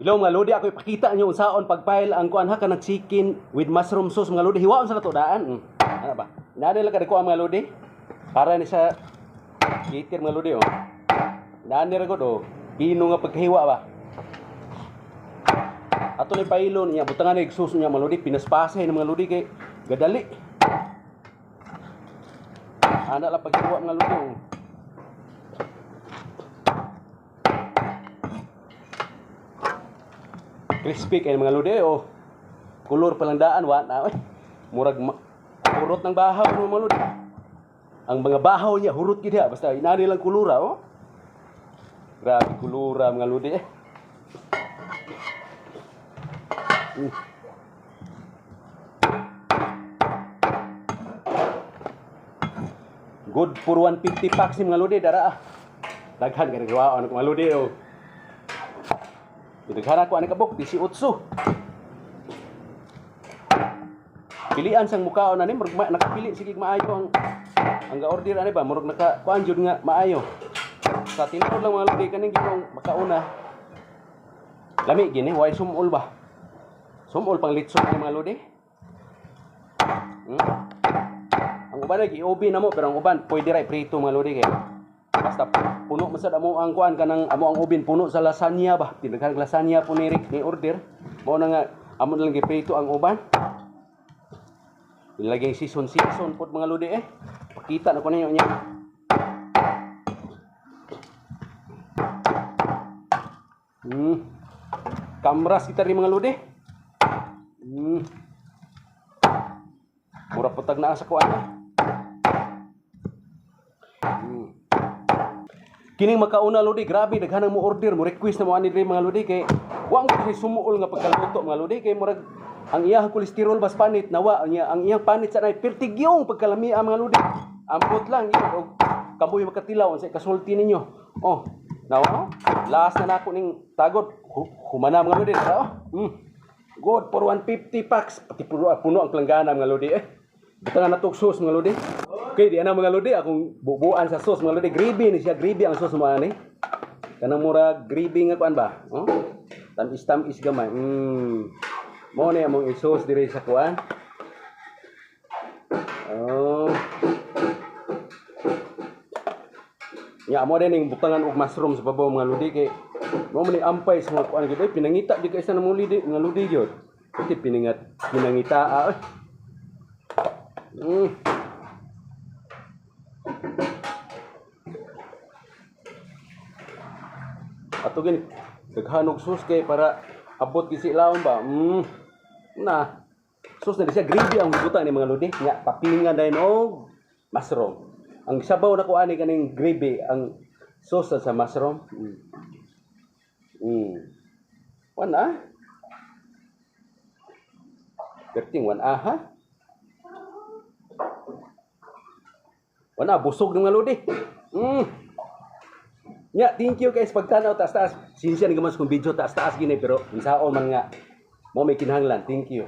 Hello mga lodi, ako ipakita nyo unsaon pagpile ang kuan ha kanang chicken with mushroom sauce mga lodi. Hiwaon sa nato daan. Ano ba? Nana lang kadako mga lodi. Para ni sa gitir mga lodi oh. Nani ra gud oh. Pino nga paghiwa ba. Ato ni pailo niya butangan ni sauce niya mga lodi, pinaspasay ng mga lodi kay gadali. Ana lang paghiwa mga lodi oh. Crispy kay mga lodi oh. Kulor pa lang daan wa na oy. Murag hurot ng bahaw ng mga lodi. Ang mga bahaw niya hurot gid ha basta inani lang kulura oh. Grabe kulura mga lodi eh. Good for 150 packs ni mga lodi dara ah. Daghan kay nagawaon ko mga lodi oh. Daghan ako ani kabuk 18. Pilian sang mukaon ani murag nakapili sige maayo ang ga-order ani ba murag naka kuan jud nga maayo. Sa tinuod lang mga lodi kaning gitong makauna. Lami gini way sumol ba. Sumol pang litson ni mga lodi. Ang uban lagi obi na mo pero ang uban pwede ra prito mga lodi kay basta puno masad amo ang kuan kanang amo ang ubin puno sa lasagna ba. Tindaghang lasagna po ni Rick ni order. Mao na nga amo na lang giprito ang uban. Ilagay season pod mga lodi eh. Pakita na ko ninyo niya. Kamras kita rin mga lodi. Mura patag na sa kuan. Kining makauna lodi, grabe daghan mo order, mo request na mo ani diri mga lodi kay wa mo kasi sumuol nga pagkaluto mga lodi kay murag ang iyang kolesterol bas panit nawa ang iyang panit sa nay pertigyong pagkalami mga lodi. Ambot lang yun og kaboy makatilaw sa kasulti ninyo. Oh, nawa last na nako ning tagod humana mga lodi oh. Good for 150 packs pati puno ang planggana mga lodi eh. Butangan na tog sauce mga lodi. Okay, di ana mga lodi akong bubuan sa sauce mga lodi. Gravy ni siya, gravy ang sauce mo ani. Kanang mura gravy nga kuan ba? Oh. Tamis gamay. Mo na among i-sauce diri sa kuan. Oh. Ya mo din ning butangan og mushroom sa babaw mga lodi kay mo man ni ampay sa mga kuan gid pinangita di ka isa na mo lidi mga lodi gyud. Kasi pinangita ah. Ato gini daghanog sauce kay para abot gisi laom ba. Na sauce na siya gravy ang buta ni mga lodi nya papingan dayon og mushroom. Ang sabaw na ko ani kaning gravy ang sauce sa mushroom. Wana. Gerting wana ha. Wana busog ng mga lodi. Nya, thank you guys pagtanaw taas-taas. Sinsya ni gamas kung video taas-taas gini pero unsaon man nga mo may kinahanglan. Thank you.